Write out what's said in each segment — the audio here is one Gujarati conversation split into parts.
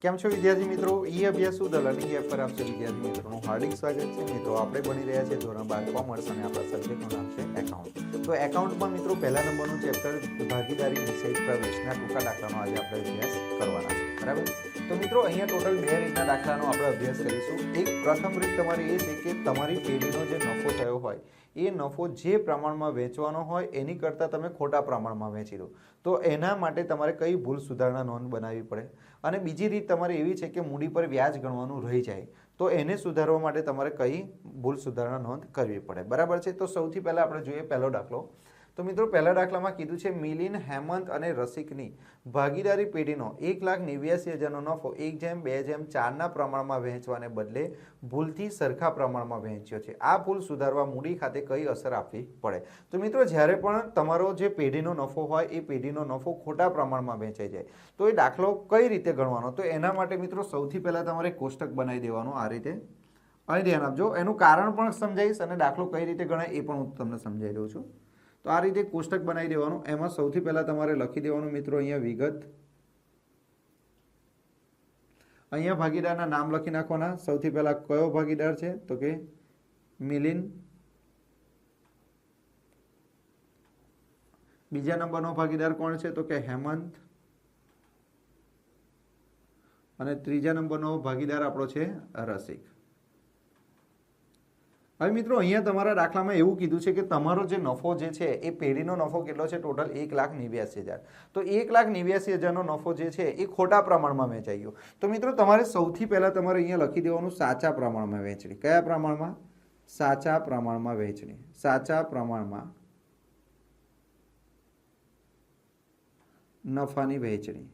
કેમ છો વિદ્યાર્થી મિત્રો? ઈ અભ્યાસ સુધ લર્નિંગ એપ પર આપ સૌ વિદ્યાર્થી મિત્રોનું હાર્દિક સ્વાગત છે. મિત્રો આપણે ભણી રહ્યા છીએ ધોરણ 12 કોમર્સ અને આપણા સબ્જેક્ટનું નામ છે એકાઉન્ટ. તો એકાઉન્ટમાં મિત્રો પહેલા નંબરનું ચેપ્ટર ભાગીદારી વિષય પ્રવેશના ટૂંકા દાખલાનો આજે આપણે અભ્યાસ કરવાના છે. બરાબર? તો મિત્રો અહીંયા ટોટલ બે રીતના દાખલાનો આપણે અભ્યાસ કરીશું. એક પ્રથમ રીત તમારી એ છે કે તમારી પેઢીનો જે નફો થયો હોય એ નફો જે પ્રમાણમાં વેચવાનો હોય એની કરતાં તમે ખોટા પ્રમાણમાં વેચી દો. તો એના માટે તમારે કઈ ભૂલ સુધારણા નોંધ બનાવવી પડે. અને બીજી રીત તમારી એવી છે કે મૂડી પર વ્યાજ ગણવાનું રહી જાય, તો એને સુધારવા માટે તમારે કઈ ભૂલ સુધારણા નોંધ કરવી પડે. બરાબર છે? તો સૌથી પહેલા આપણે જોઈએ પહેલો દાખલો. તો મિત્રો પહેલા દાખલામાં કીધું છે મિલિંદ, હેમંત અને રસિકની ભાગીદારી પેઢીનો 1,89,000નો નફો 1:2:4ના પ્રમાણમાં વહેંચવાને બદલે ભૂલથી સરખા પ્રમાણમાં વહેંચ્યો છે. આ ભૂલ સુધારવા મૂડી ખાતે કઈ અસર આપવી પડે? તો મિત્રો જ્યારે પણ તમારો જે પેઢીનો નફો હોય એ પેઢીનો નફો ખોટા પ્રમાણમાં વહેંચાઈ જાય તો એ દાખલો કઈ રીતે ગણવાનો? તો એના માટે મિત્રો સૌથી પહેલા તમારે કોષ્ટક બનાવી દેવાનું આ રીતે. અહીં ધ્યાન આપજો, એનું કારણ પણ સમજાવીશ અને દાખલો કઈ રીતે ગણાય એ પણ હું તમને સમજાવી દઉં છું. તો આ રીતે કોષ્ટક બનાવી દેવાનું. એમાં સૌથી પહેલા તમારે લખી દેવાનું મિત્રો અહીંયા વિગત. અહીંયા ભાગીદારના નામ લખી નાખવાના. સૌથી પહેલા કયો ભાગીદાર છે? તો કે મિલિંદ. બીજા નંબરનો ભાગીદાર કોણ છે? તો કે હેમંત. અને ત્રીજા નંબરનો ભાગીદાર આપણો છે રસિક. હવે મિત્રો અહીંયા તમારા દાખલામાં એવું કીધું છે કે તમારો જે નફો જે છે એ પેઢીનો નફો કેટલો છે? ટોટલ 1,89,000. તો 1,89,000નો નફો જે છે એ ખોટા પ્રમાણમાં વેચાઈ ગયો. તો મિત્રો તમારે સૌથી પહેલા તમારે અહીંયા લખી દેવાનું સાચા પ્રમાણમાં વહેંચણી. કયા પ્રમાણમાં? સાચા પ્રમાણમાં વહેંચણી. સાચા પ્રમાણમાં નફાની વહેંચણી.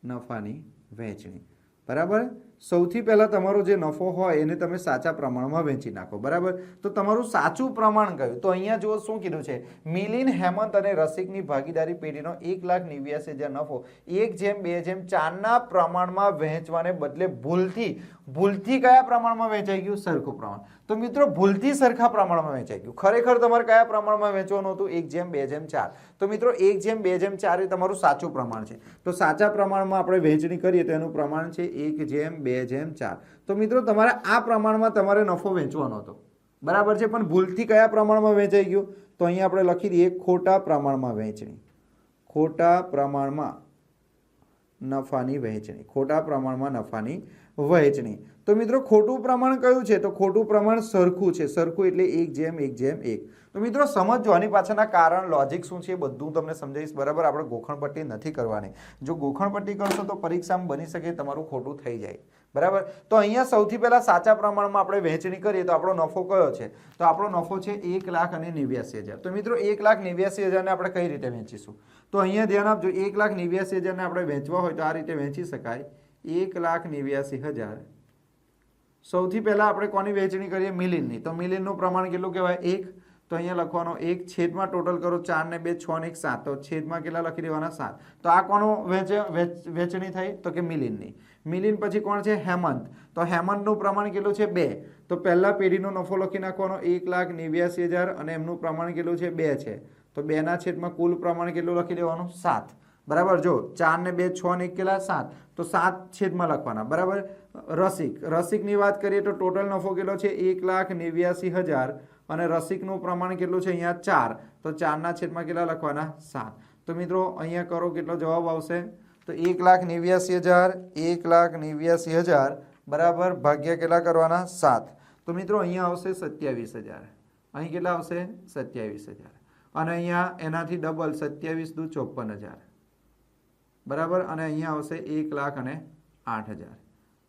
નફાની વહેંચણી. બરાબર? સૌથી પહેલા તમારો જે નફો હોય એને તમે સાચા પ્રમાણમાં વેચી નાખો. બરાબર? તો તમારું સાચું પ્રમાણ કયું? તો અહીંયા જો શું કીધું છે? મિલિંદ, હેમંત અને રસિકની ભાગીદારી પેઢીનો 1,89,000 નફો 1:2:4ના પ્રમાણમાં વહેંચવાને બદલે ભૂલથી કયા પ્રમાણમાં વેચાઈ ગયું? સરખું પ્રમાણ. તો મિત્રો ભૂલથી સરખા પ્રમાણમાં વેચાઈ ગયું. ખરેખર તમારે કયા પ્રમાણમાં વેચવાનું હતું? 1:2:4. તો મિત્રો 1:2:4 એ તમારું સાચું પ્રમાણ છે. તો સાચા પ્રમાણમાં આપણે વહેંચણી કરીએ તો એનું પ્રમાણ છે 1:2:4. તો મિત્રો તમારે આ પ્રમાણમાં તમારે નફો વેચવાનો હતો. બરાબર છે? પણ ભૂલથી કયા પ્રમાણમાં વેચાઈ ગયું? તો અહીંયા આપણે લખી દઈએ ખોટા પ્રમાણમાં વહેંચણી. ખોટા પ્રમાણમાં નફાની વહેંચણી. ખોટા પ્રમાણમાં નફાની વહેંચણી. તો મિત્રો ખોટું પ્રમાણ કયું છે? તો ખોટું પ્રમાણ સરખું છે. સરખું એટલે 1:1:1. તો મિત્રો સમજો આની પાછળના કારણ, લોજિક શું છે એ બધું તમને સમજાવીશ. બરાબર? આપણે ગોખણપટ્ટી નથી કરવાની. જો ગોખણપટ્ટી કરશો તો પરીક્ષામાં બની શકે તમારું ખોટું થઈ જાય. બરાબર? તો અહીંયા સૌથી પહેલા સાચા પ્રમાણમાં આપણે વહેંચણી કરીએ તો આપણો નફો કયો છે? તો આપણો નફો છે 1,89,000. તો મિત્રો 1,89,000ને આપણે કઈ રીતે વેચીશું? તો અહીંયા ધ્યાન આપજો, 1,89,000ને આપણે વેચવા હોય તો આ રીતે વેચી શકાય. 1,89,000. સૌથી પહેલા આપણે કોની વહેંચણી કરીએ? મિલિંદની. તો મિલિંદનું પ્રમાણ કેટલું કહેવાય? 1. તો અહીંયા લખવાનો 1 છેદમાં ટોટલ કરો 4 ને 2 6 ને 1 7. તો છેદમાં કેટલા લખી દેવાના? 7. તો આ કોનું વહેંચણી થઈ? તો કે મિલિંદની. મિલિંદ પછી કોણ છે? હેમંત. તો હેમંતનું પ્રમાણ કેટલું છે? 2. તો પહેલા પેઢીનો નફો લખી નાખવાનો 1,89,000 અને એમનું પ્રમાણ કેટલું છે? 2 છે. તો 2ના છેદમાં કુલ પ્રમાણ કેટલું લખી દેવાનું? 7. બરાબર? જો 4 ને 2 6 ને 1 કેટલા? 7. તો 7 છેદમાં લખવાના. બરાબર? રસિકની વાત કરીએ તો ટોટલ નફો કેટલો છે? 1,89,000 અને રસિકનું પ્રમાણ કેટલું છે? અહીંયા 4. તો 4ના છેદમાં કેટલા લખવાના? 7. તો મિત્રો અહીંયા કરો કેટલો જવાબ આવશે? તો 1,89,000 1,89,000 બરાબર ભાગ્યા કેટલા કરવાના? 7. તો મિત્રો અહીંયા આવશે 27,000. અહીં કેટલા આવશે? 27,000. અને અહીંયા એનાથી ડબલ 27 દુ 54,000. બરાબર? અને અહીંયા આવશે 1,08,000.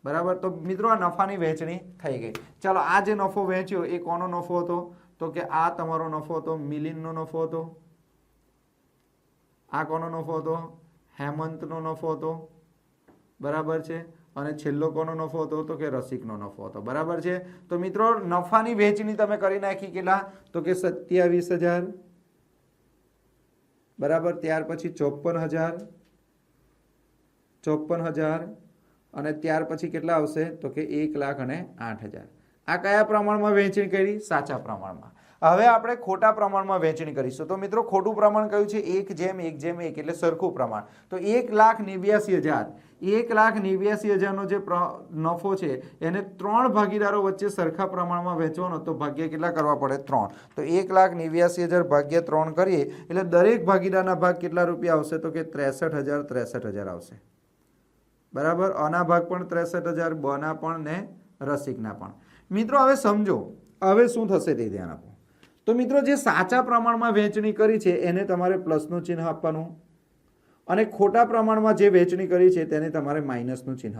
બરાબર? તો મિત્રો આ નફાની વહેંચણી થઈ ગઈ. ચાલો આ જે નફો વહેંચ્યો એ કોનો નફો હતો? તો કે આ તમારો નફો હતો, મિલિંદનો નફો હતો. આ કોનો નફો હતો? હેમંતનો નફો હતો. બરાબર છે? અને છેલ્લો કોનો નફો હતો? તો કે રસિકનો નફો હતો. બરાબર છે? તો મિત્રો નફાની વહેંચણી તમે કરી નાખી કેટલા? તો કે 27,000. બરાબર? ત્યાર પછી 54,000. 54,000 અને ત્યાર પછી કેટલા આવશે? તો કે 1,08,000. આ કયા પ્રમાણમાં વહેંચણી કરી? સાચા પ્રમાણમાં. હવે આપણે ખોટા પ્રમાણમાં વહેંચણી કરીશું. તો મિત્રો ખોટું પ્રમાણ કયું છે? 1:1:1 એટલે સરખું પ્રમાણ. તો 1,89,000 1,89,000નો જે નફો છે એને 3 ભાગીદારો વચ્ચે સરખા પ્રમાણમાં વહેંચવાનો. તો ભાગ્યા કેટલા કરવા પડે? 3. તો 1,89,000 ભાગ્યા 3 કરીએ એટલે દરેક ભાગીદારના ભાગ કેટલા રૂપિયા આવશે? તો કે 63,000 આવશે. બરાબર. અના ભાગ પણ 63,000, બના પણ ને રસિકના પણ. મિત્રો હવે સમજો, હવે શું થશે તે ધ્યાન આપો. તો મિત્રો જે સાચા પ્રમાણમાં વહેંચણી કરી છે એને તમારે પ્લસનું ચિહ્ન આપવાનું અને ખોટા પ્રમાણમાં જે વહેંચણી કરી છે તેને તમારે માઇનસનું ચિહ્ન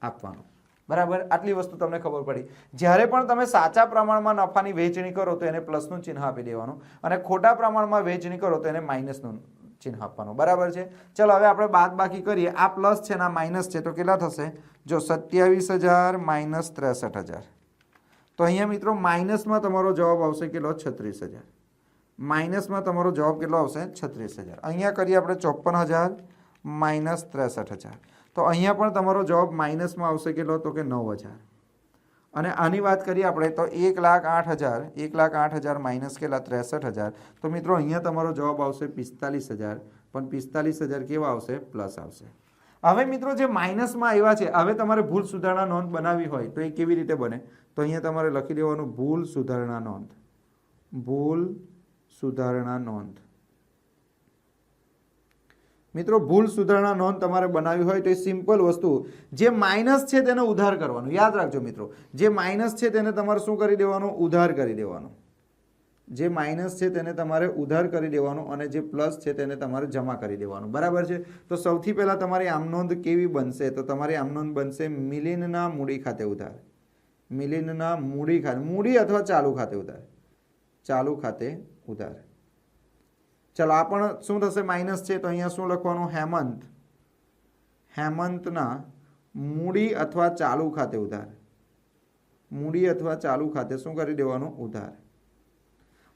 આપવાનું. બરાબર. આટલી વસ્તુ તમને ખબર પડી. જ્યારે પણ તમે સાચા પ્રમાણમાં નફાની વહેંચણી કરો તો એને પ્લસનું ચિહ્ન આપી દેવાનું અને ખોટા પ્રમાણમાં વહેંચણી કરો તો એને માઇનસનું ચિહ્ન આપવાનું. બરાબર છે. ચલો હવે આપણે બાદ બાકી કરીએ. આ પ્લસ છે ને આ માઇનસ છે તો કેટલા થશે? જો 27,000 માઇનસ 63,000. તો અહીંયા મિત્રો માઇનસમાં તમારો જવાબ આવશે કેટલો? 36,000. માઇનસમાં તમારો જવાબ કેટલો આવશે? 36,000. અહીંયા કરીએ આપણે 54,000 માઇનસ 63,000. તો અહીંયા પણ તમારો જવાબ માઇનસમાં આવશે કેટલો? તો કે 9,000. અને આની વાત કરીએ આપણે તો 1,08,000 માઇનસ કેટલા? 63,000. તો મિત્રો અહીંયા તમારો જવાબ આવશે 45,000. પણ 45,000 કેવા આવશે? પ્લસ આવશે. હવે મિત્રો જે માઇનસમાં આવ્યા છે, હવે તમારે ભૂલ સુધારણા નોંધ બનાવવી હોય તો એ કેવી રીતે બને? તો અહીંયા તમારે લખી દેવાનું ભૂલ સુધારણા નોંધ. ભૂલ સુધારણા નોંધ. મિત્રો ભૂલ સુધારણા નોંધ તમારે બનાવવી હોય તો એ સિમ્પલ વસ્તુ, જે માઇનસ છે તેને ઉધાર કરવાનું. યાદ રાખજો મિત્રો, જે માઇનસ છે તેને તમારે શું કરી દેવાનું? ઉધાર કરી દેવાનું. જે માઇનસ છે તેને તમારે ઉધાર કરી દેવાનું અને જે પ્લસ છે તેને તમારે જમા કરી દેવાનું. બરાબર છે. તો સૌથી પહેલાં તમારી આમ નોંધ કેવી બનશે? તો તમારી આમ નોંધ બનશે મિલિનના મૂડી ખાતે ઉધાર. મિલિનના મૂડી ખાતે, મૂડી અથવા ચાલુ ખાતે ઉધાર. ચાલુ ખાતે ઉધાર. ચલો આ પણ શું થશે? માઇનસ છે તો અહીંયા શું લખવાનું? હેમંત. હેમંતના મૂડી અથવા ચાલુ ખાતે ઉધાર. મૂડી અથવા ચાલુ ખાતે શું કરી દેવાનું? ઉધાર.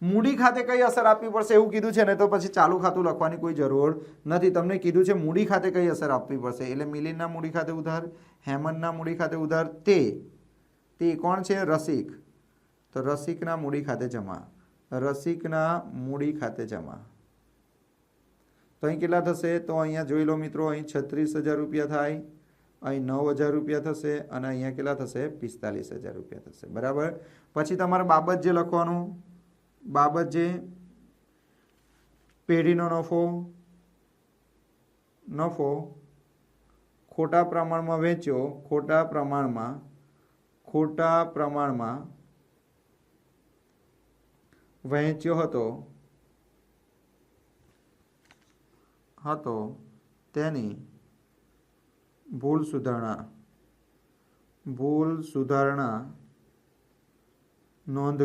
મૂડી ખાતે કઈ અસર આપવી પડશે એવું કીધું છે ને, તો પછી ચાલુ ખાતું લખવાની કોઈ જરૂર નથી. તમને કીધું છે મૂડી ખાતે કઈ અસર આપવી પડશે, એટલે મિલિનના મૂડી ખાતે ઉધાર, હેમંતના મૂડી ખાતે ઉધાર. તે કોણ છે? રસિક. તો રસિકના મૂડી ખાતે જમા. રસિકના મૂડી ખાતે જમા. તો અહીં કેટલા થશે? તો અહીંયા જોઈ લો મિત્રો, અહીં 36,000 રૂપિયા થાય, અહીં 9,000 રૂપિયા થશે અને અહીંયા કેટલા થશે? 45,000 રૂપિયા થશે. બરાબર. પછી તમારે બાબત જે લખવાનું, બાબત જે પેઢીનો નફો ખોટા પ્રમાણમાં વેચ્યો, ખોટા પ્રમાણમાં વહેંચ્યો હતો તેની ભૂલ સુધારણા નોંધ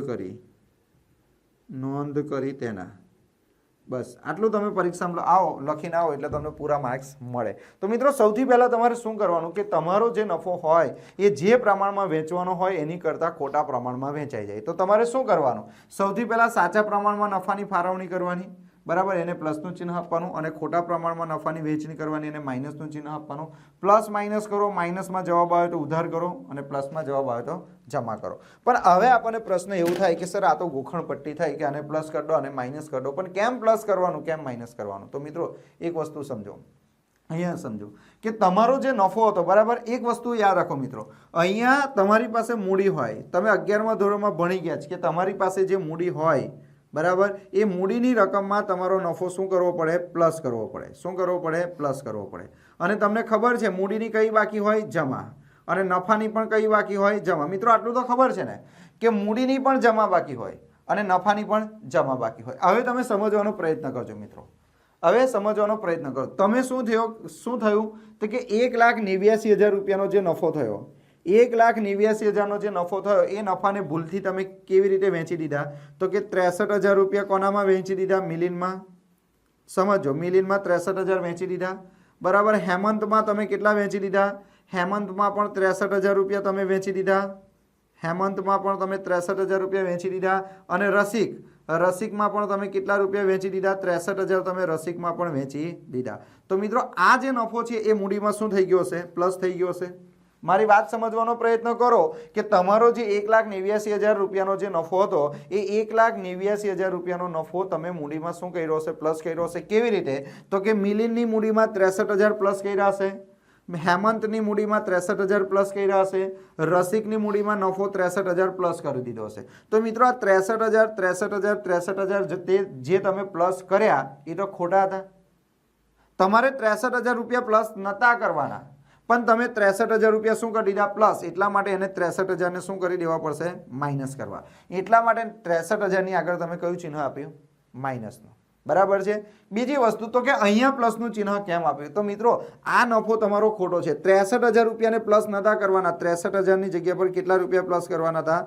કરી તેના. બસ આટલું તમે પરીક્ષામાં લખીને આવો એટલે તમને પૂરા માર્ક્સ મળે. તો મિત્રો સૌથી પહેલાં તમારે શું કરવાનું કે તમારો જે નફો હોય એ જે પ્રમાણમાં વેચવાનો હોય એની કરતાં ખોટા પ્રમાણમાં વેચાઈ જાય. તો તમારે શું કરવાનું? સૌથી પહેલાં સાચા પ્રમાણમાં નફાની ફાળવણી કરવાની. બરાબર. એને પ્લસનું ચિહ્ન આપવાનું અને ખોટા પ્રમાણમાં નફાની વહેંચણી કરવાની, એને માઇનસનું ચિહ્ન આપવાનું. પ્લસ માઇનસ કરો, માઇનસમાં જવાબ આવે તો ઉધાર કરો અને પ્લસમાં જવાબ આવે તો જમા કરો. પણ હવે આપણને પ્રશ્ન એવું થાય કે સર આ તો ગોખણ પટ્ટી થાય કે આને પ્લસ કરી દો અને માઇનસ કરી દો, પણ કેમ પ્લસ કરવાનું, કેમ માઇનસ કરવાનું? તો મિત્રો એક વસ્તુ સમજો, અહીંયા સમજો કે તમારો જે નફો હતો, બરાબર, એક વસ્તુ યાદ રાખો મિત્રો, અહીંયા તમારી પાસે મૂડી હોય, તમે 11મા ધોરણમાં ભણી ગયા છે કે તમારી પાસે જે મૂડી હોય, બરાબર, એ મૂડીની રકમમાં તમારો નફો શું કરવો પડે? પ્લસ કરવો પડે. શું કરવો પડે? પ્લસ કરવો પડે. અને તમને ખબર છે મૂડીની કઈ બાકી હોય? જમા. અને નફાની પણ કઈ બાકી હોય? જમા. મિત્રો આટલું તો ખબર છે ને કે મૂડીની પણ જમા બાકી હોય અને નફાની પણ જમા બાકી હોય. હવે તમે સમજવાનો પ્રયત્ન કરજો મિત્રો, હવે સમજવાનો પ્રયત્ન કરો. તમે શું થયું તો કે 1,89,000 રૂપિયાનો જે નફો થયો, 1,89,000નો જે નફો થયો એ નફાને ભૂલથી તમે કેવી રીતે વેચી દીધા? તો કે 63,000 રૂપિયા કોનામાં વેચી દીધા? મિલિનમાં. સમજો, મિલિનમાં 63,000 વેચી દીધા. બરાબર. હેમંતમાં તમે કેટલા વેચી દીધા? હેમંતમાં પણ 63,000 રૂપિયા તમે વેચી દીધા. હેમંતમાં પણ તમે 63,000 રૂપિયા વેચી દીધા. અને રસિકમાં પણ તમે કેટલા રૂપિયા વેચી દીધા? 63,000 તમે રસિકમાં પણ વેચી દીધા. તો મિત્રો આ જે નફો છે એ મૂડીમાં શું થઈ ગયો હશે? પ્લસ થઈ ગયો હશે. મારી વાત સમજવાનો પ્રયત્ન કરો કે તમારો જે 1,89,000 રૂપિયાનો જે નફો હતો એ 1,89,000 રૂપિયાનો નફો તમે મૂડીમાં શું કર્યો હશે? પ્લસ કર્યો હશે. કેવી રીતે? તો કે મિલિંદની મૂડીમાં 63,000 પ્લસ કર્યા હશે, હેમંતની મૂડીમાં 63,000 પ્લસ કર્યા હશે, રસિકની મૂડીમાં નફો 63,000 પ્લસ કરી દીધો હશે. તો મિત્રો આ 63,000 જે તમે પ્લસ કર્યા એ તો ખોટા હતા. તમારે 63,000 રૂપિયા પ્લસ નતા કરવાના, પણ તમે 63,000 રૂપિયા શું કરી દીધા? પ્લસ. એટલા માટે એને 63,000 ને શું કરી દેવા પડશે? માઇનસ કરવા. એટલા માટે 63,000 ની આગળ તમે કયું ચિહ્ન આપ્યું? માઇનસનું. બરાબર છે. બીજી વસ્તુ તો કે અહીંયા પ્લસનું ચિહ્ન કેમ આપ્યું? તો મિત્રો આ નફો તમારો ખોટો છે. 63,000 રૂપિયાને પ્લસ નતા કરવાના. 63,000 ની જગ્યા પર કેટલા રૂપિયા પ્લસ કરવાના હતા?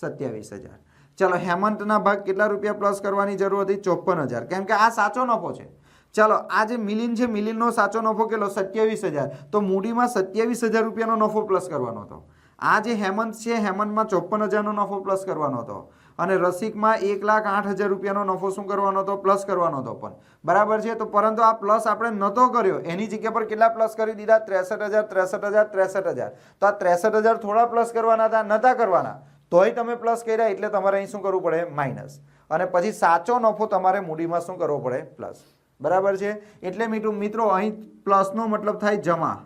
27,000. ચલો, હેમંતના ભાગ કેટલા રૂપિયા પ્લસ કરવાની જરૂર હતી? 54,000. કેમ કે આ સાચો નફો છે. ચાલો, આ જે મિલિન છે, મિલિનનો સાચો નફો કેટલો? 27,000. તો મૂડીમાં 27,000 રૂપિયાનો નફો પ્લસ કરવાનો હતો. આ જે હેમંત છે, હેમંતમાં 54,000નો નફો પ્લસ કરવાનો હતો. અને રસિકમાં 1,08,000 રૂપિયાનો નફો શું કરવાનો હતો? પ્લસ કરવાનો હતો. પણ બરાબર છે. તો પરંતુ આ પ્લસ આપણે નતો કર્યો, એની જગ્યા પર કેટલા પ્લસ કરી દીધા? 63,000, 63,000, 63,000. તો આ 63,000 થોડા પ્લસ કરવાના હતા? નતા કરવાના. તોય તમે પ્લસ કર્યા એટલે તમારે અહીં શું કરવું પડે? માઇનસ. અને પછી સાચો નફો તમારે મૂડીમાં શું કરવો પડે? પ્લસ. બરાબર છે. એટલે મિત્રો અહીં પ્લસનો મતલબ થાય જમા.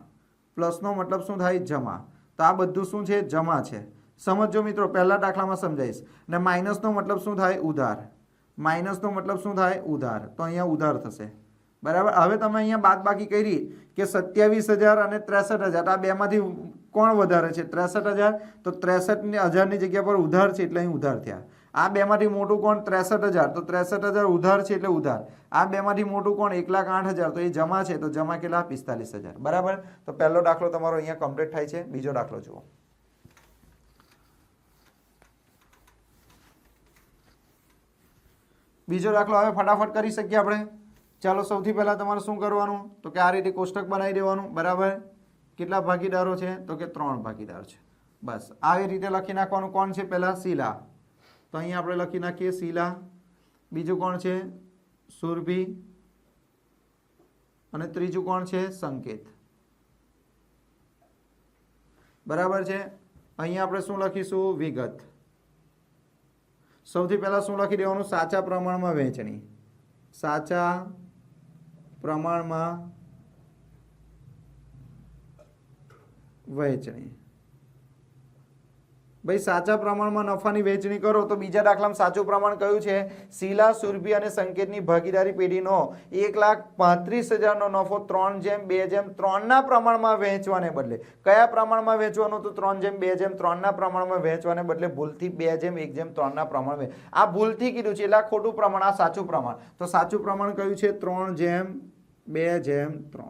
પ્લસનો મતલબ શું થાય? જમા. તો આ બધું શું છે? જમા છે. સમજો મિત્રો, પહેલા દાખલામાં સમજાઈશ. ને માઇનસનો મતલબ શું થાય? ઉધાર. માઇનસનો મતલબ શું થાય? ઉધાર. તો અહીંયા ઉધાર થશે. બરાબર. હવે તમે અહીંયા બાદબાકી કરી કે 27,000 અને 63,000, આ બેમાંથી કોણ વધારે છે? 63,000. તો 63,000 ની જગ્યા પર ઉધાર છે એટલે અહીં ઉધાર થયા. આ બેમાંથી મોટું કોણ? 63,000. તો 63,000 ઉધાર છે એટલે ઉધાર. આ બેમાંથી મોટું કોણ? 1,08,000. તો એ જમા છે. તો જમા કેટલા? 45,000. બરાબર. તો પહેલો દાખલો તમારો અહીંયા કમ્પ્લીટ થાય છે. બીજો દાખલો જુઓ. બીજો દાખલો હવે ફટાફટ કરી શકીએ આપણે. ચાલો, સૌથી પહેલા તમારે શું કરવાનું? તો કે આ રીતે કોષ્ટક બનાવી દેવાનું. બરાબર. કેટલા ભાગીદારો છે? તો કે 3 ભાગીદાર છે. બસ આવી રીતે લખી નાખવાનું. કોણ છે? પહેલા શીલા. તો અહીંયા આપણે લખી નાખીએ શીલા. બીજું કોણ છે? સુરભી. અને ત્રીજું કોણ છે? સંકેત. બરાબર છે. અહીંયા આપણે શું લખીશું? વિગત. સૌથી પહેલા શું લખી દેવાનું? સાચા પ્રમાણમાં વહેંચણી. સાચા પ્રમાણમાં વહેંચણી. ભાઈ, સાચા પ્રમાણમાં નફાની વહેંચણી કરો તો બીજા દાખલામાં સાચું પ્રમાણ કયું છે? શીલા, સુરભી અને સંકેતની ભાગીદારી પેઢીનો 1,35,000 નો નફો 3:2:3 ના પ્રમાણમાં વહેંચવાને બદલે કયા પ્રમાણમાં વહેંચવાનું હતું? 3:2:3 ના પ્રમાણમાં વહેંચવાને બદલે ભૂલથી 2:1:3 ના પ્રમાણમાં. આ ભૂલથી કીધું છે એટલે આ ખોટું પ્રમાણ, આ સાચું પ્રમાણ. તો સાચું પ્રમાણ કયું છે? 3:2:3.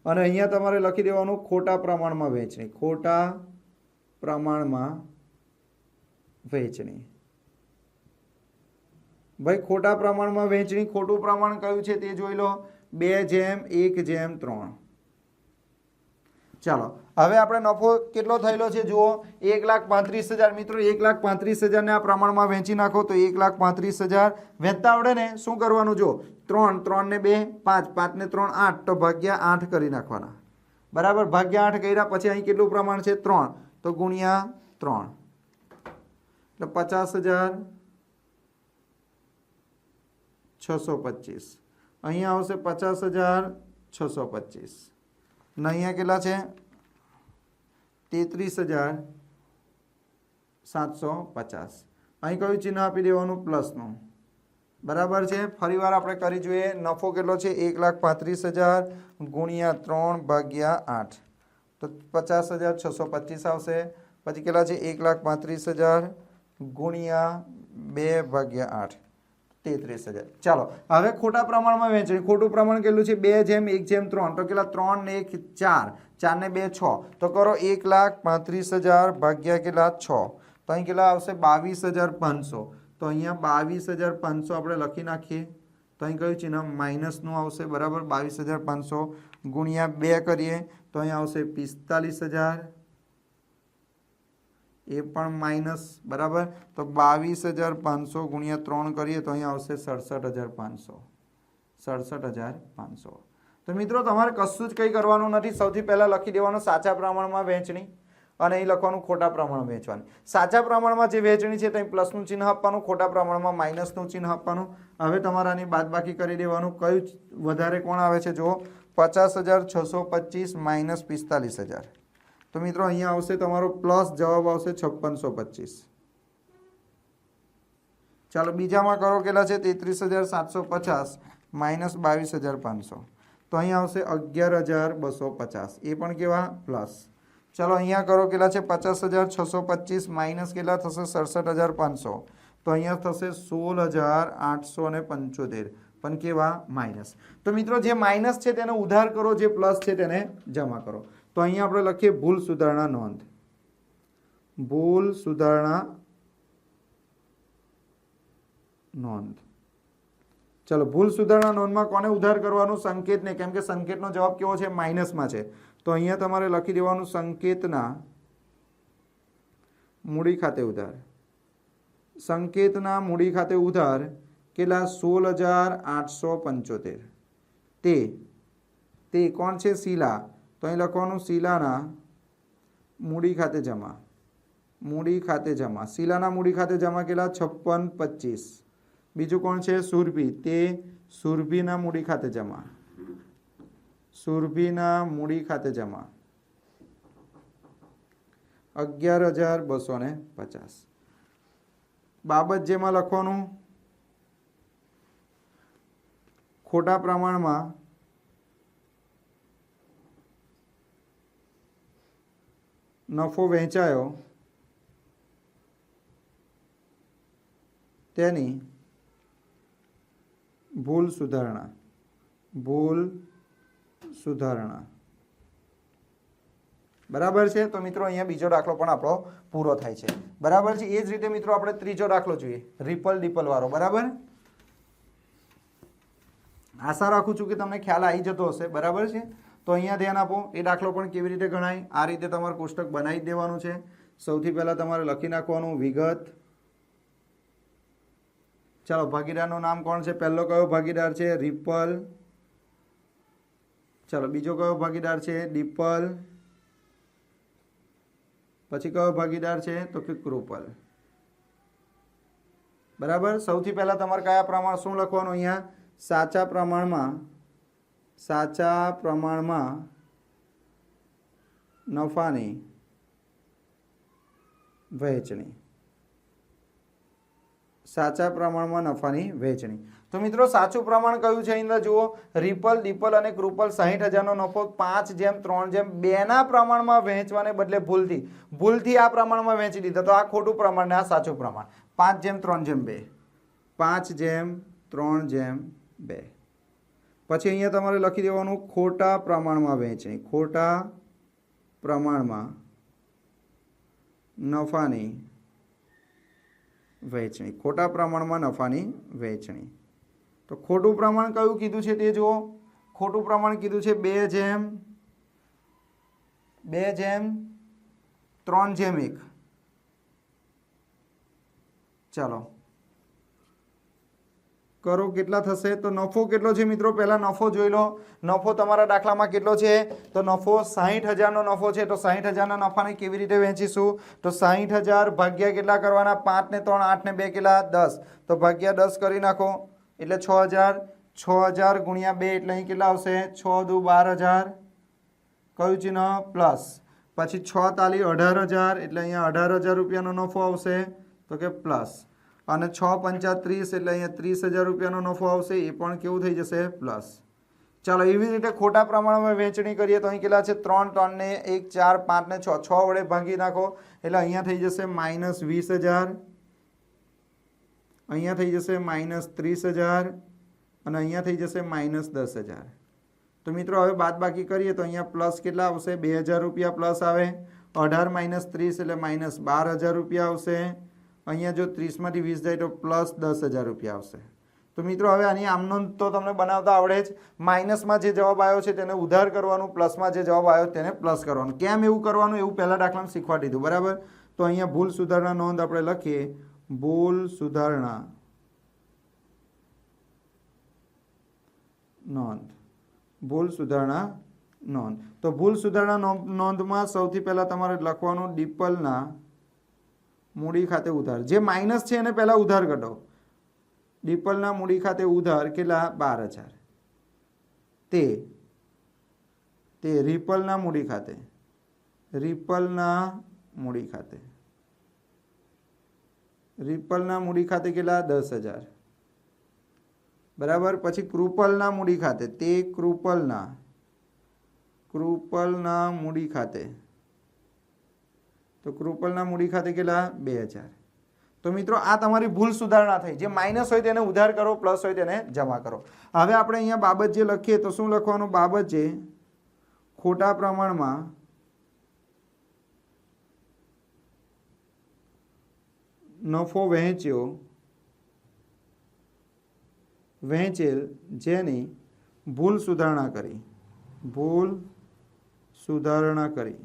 અને અહીંયા તમારે લખી દેવાનું ખોટા પ્રમાણમાં વહેંચણી. ખોટા પ્રમાણમાં વહેંચણી. ભાઈ, ખોટા પ્રમાણમાં વહેંચણી. ખોટું પ્રમાણ કયું છે તે જોઈ લો. 2:1:3. ચાલો, હવે આપણે નફો કેટલો થયેલો છે જુઓ. 1,35,000. મિત્રો 1,35,000 ને આ પ્રમાણમાં વહેંચી નાખો તો 1,35,000 વહેંચતા આવડે ને? શું કરવાનું? જો 3, 3 ને 2 5, 5 ને 3 8, તો ભાગ્યા 8 કરી નાખવાના. બરાબર. ભાગ્યા 8 કર્યા પછી અહીં કેટલું પ્રમાણ છે? 3. તો ગુણ્યા 3 એટલે 50,625. અહીંયા આવશે 50,625. ને અહીંયા કેટલા છે? 33,750. અહીં કયું ચિહ્ન આપી દેવાનું? પ્લસનું. બરાબર છે. ફરી વાર આપણે કરી જોઈએ. નફો કેટલો છે? 1,35,000 ગુણ્યા 3 ભાગ્યા 8. તો 50,625 આવશે. પછી કેટલા છે? 1,35,000 ગુણ્યા 2 ભાગ્યા 8, 33,000. ચાલો, હવે ખોટા પ્રમાણમાં વહેંચણી. ખોટું પ્રમાણ કેટલું છે? 2:1:3. તો કેટલા? 3 ને 1 4, 4 ને 2 6. તો કરો 1,35,000 ભાગ્યા કેટલા? 6. તો અહીં કેટલા આવશે? 22,500. તો અહીંયા 22,500 આપણે લખી નાખીએ. તો અહીં કયું ચિહ્ન? માઇનસનું આવશે. બરાબર. 22,500 ગુણ્યા 2 કરીએ તો અહીંયા આવશે 45,000. એ પણ માઇનસ. બરાબર. તો 22,500 ગુણ્યા 3 કરીએ તો અહીંયા આવશે 67,500. 67,500. તો મિત્રો તમારે કશું જ કંઈ કરવાનું નથી. સૌથી પહેલાં લખી દેવાનું સાચા પ્રમાણમાં વહેંચણી અને અહીં લખવાનું ખોટા પ્રમાણમાં વહેંચવાની. સાચા પ્રમાણમાં જે વહેંચણી છે ત્યાં પ્લસનું ચિહ્ન આપવાનું, ખોટા પ્રમાણમાં માઇનસનું ચિહ્ન આપવાનું. હવે તમારે આની બાદબાકી કરી દેવાનું. કયું વધારે કોણ આવે છે જુઓ, 50,625 માઇનસ 45,000. તો મિત્રો અહીંયા આવશે તમારો પ્લસ, જવાબ આવશે 5625. ચાલો બીજામાં કરો કેટલા છે, 33,750 માઇનસ 22,500. તો અહીંયા આવશે 11,250. એ પણ કેવા પ્લસ. ચાલો અહીંયા કરો કેટલા છે, 50,625 માઇનસ કેટલા થશે, 67,500. તો અહીંયા થશે 16,875 પણ કેવા માઇનસ. તો મિત્રો જે માઇનસ છે તેને ઉધાર કરો, જે પ્લસ છે તેને જમા કરો. તો અહીંયા આપણે લખીએ ભૂલ સુધારણા નોંધ. ભૂલ સુધારણા નોંધ. ચલો ભૂલ સુધારણા નોંધમાં કોને ઉધાર કરવાનું, સંકેતને, કેમ કે સંકેતનો જવાબ કેવો છે, માઇનસમાં છે. તો અહીંયા તમારે લખી દેવાનું સંકેતના મૂડી ખાતે ઉધાર. સંકેતના મૂડી ખાતે ઉધાર કેટલા, 16,875. તે કોણ છે, શીલા. તો અહીં લખવાનું શીલાના મૂડી ખાતે જમા. મૂડી ખાતે જમા. શીલાના મૂડી ખાતે જમા કેટલા, 5625. બીજું કોણ છે, સુરભી. તે સુરભીના મૂડી ખાતે જમા. સુરભીના મૂડી ખાતે જમા 11,250. બાબત જેમાં લખવાનું ખોટા પ્રમાણમાં નફો વહેંચાયો તેની ભૂલ સુધારણા. ભૂલ સુધારણા. બરાબર છે. તો મિત્રો અહીંયા બીજો દાખલો પણ આપણો પૂરો થાય છે. બરાબર છે. એ જ રીતે મિત્રો આપણે ત્રીજો દાખલો જોઈએ, રિપલ ડિપલ વાળો. બરાબર, આશા રાખું છું કે તમને ખ્યાલ આવી જતો હશે. બરાબર છે. તો અહીંયા ધ્યાન આપો, એ દાખલો પણ કેવી રીતે ગણાય. આ રીતે તમારે કોષ્ટક બનાવી જ દેવાનું છે. સૌથી પહેલાં તમારે લખી નાખવાનું વિગત. ચાલો ભાગીદારનું નામ કોણ છે, પહેલો કયો ભાગીદાર છે, રિપલ. ચાલો બીજો કયો ભાગીદાર છે, ડિપલ. પછી કયો ભાગીદાર છે, તો કે કૃપલ. બરાબર. સૌથી પહેલા તમારે કયા પ્રમાણ શું લખવાનું, અહીંયા સાચા પ્રમાણમાં નફાની વહેંચણી. સાચા પ્રમાણમાં નફાની વહેંચણી. તો મિત્રો સાચું પ્રમાણ કયું છે, અંદર જુઓ, રિપલ, ડિપલ અને કૃપલ 60,000નો નફો 5:3:2 ના પ્રમાણમાં વહેંચવાને બદલે ભૂલથી આ પ્રમાણમાં વહેંચી દીધા. તો આ ખોટું પ્રમાણ ને આ સાચું પ્રમાણ. 5:3:2. 5:3:2. પછી અહીંયા તમારે લખી દેવાનું ખોટા પ્રમાણમાં વહેંચણી. ખોટા પ્રમાણમાં નફાની વહેંચણી. ખોટા પ્રમાણમાં નફાની વહેંચણી. તો ખોટું પ્રમાણ કયું કીધું છે તે જુઓ. ખોટું પ્રમાણ કીધું છે 2:3:1. ચાલો કરો, કેટલા થશે, તો નફો કેટલો છે મિત્રો, પહેલા નફો જોઈ લો. નફો તમારા દાખલામાં કેટલો છે, તો નફો 60,000નો નફો છે. તો 60,000ના નફાને કેવી રીતે વહેંચીશું, તો 60,000 ભાગ્યા કેટલા કરવાના, 5 ને 3 8 ને 2 કેટલા, 10. તો ભાગ્યા 10 કરી નાખો એટલે 6,000. 6,000 ગુણ્યા 2 એટલે અહીં કેટલા આવશે, 6 દુ 12,000. કયું ચિહ્ન, પ્લસ. પછી 6 તાલી 18,000 એટલે અહીંયા 18,000 રૂપિયાનો નફો આવશે, તો કે પ્લસ. અને 6 પંચા 30 એટલે અહીંયા 30,000 રૂપિયાનો નફો આવશે, એ પણ કેવું થઈ જશે, પ્લસ. ચાલો એવી રીતે ખોટા પ્રમાણમાં વહેંચણી કરીએ તો અહીં કેટલા છે, 3 3 ને 1 4 5 ને 6 6 વડે ભાગી નાખો એટલે અહીંયા થઈ જશે -20,000. અહીંયા થઈ જશે -30,000 અને અહીંયા થઈ જશે -10,000. તો મિત્રો હવે બાદ બાકી કરીએ તો અહીંયા પ્લસ કેટલા આવશે, 2,000 રૂપિયા પ્લસ આવે. 18 - 30 એટલે -12,000 રૂપિયા આવશે. અહીંયા જો 30માંથી 20 જાય તો +10,000 રૂપિયા આવશે. તો મિત્રો હવે આની આમનો તો તમને બનાવતા આવડે જ. માઇનસમાં જે જવાબ આવ્યો છે તેને ઉધાર કરવાનું, પ્લસમાં જે જવાબ આવ્યો તેને પ્લસ કરવાનું. કેમ એવું કરવાનું એવું પહેલા દાખલામાં શીખવા દીધું. બરાબર. તો અહીંયા ભૂલ સુધારણા નોંધ આપણે લખીએ, ભૂલ સુધારણા નોંધ. ભૂલ સુધારણા નોંધ. તો ભૂલ સુધારણા નોંધમાં સૌથી પહેલા તમારે લખવાનું ડીપલના મૂડી ખાતે ઉધાર. જે માઇનસ છે એને પહેલા ઉધાર કાઢો. ડીપલના મૂડી ખાતે ઉધાર કેટલા? 12,000. તે રીપલના મૂડી ખાતે, રીપલના મૂડી ખાતે, રીપલના મૂડી ખાતે કેટલા? 10,000. બરાબર. પછી કૃપલના મૂડી ખાતે, તે કૃપલના મૂડી ખાતે, તો કૃપલના મૂડી ખાતે કેટલા? 2,000. તો મિત્રો આ તમારી ભૂલ સુધારણા થઈ. જે માઇનસ હોય તેને ઉધાર કરો, પ્લસ હોય તેને જમા કરો. હવે આપણે અહીંયા બાબત જે લખીએ તો શું લખવાનું? બાબત જે ખોટા પ્રમાણમાં નફો વહેંચેલ જેની ભૂલ સુધારણા કરી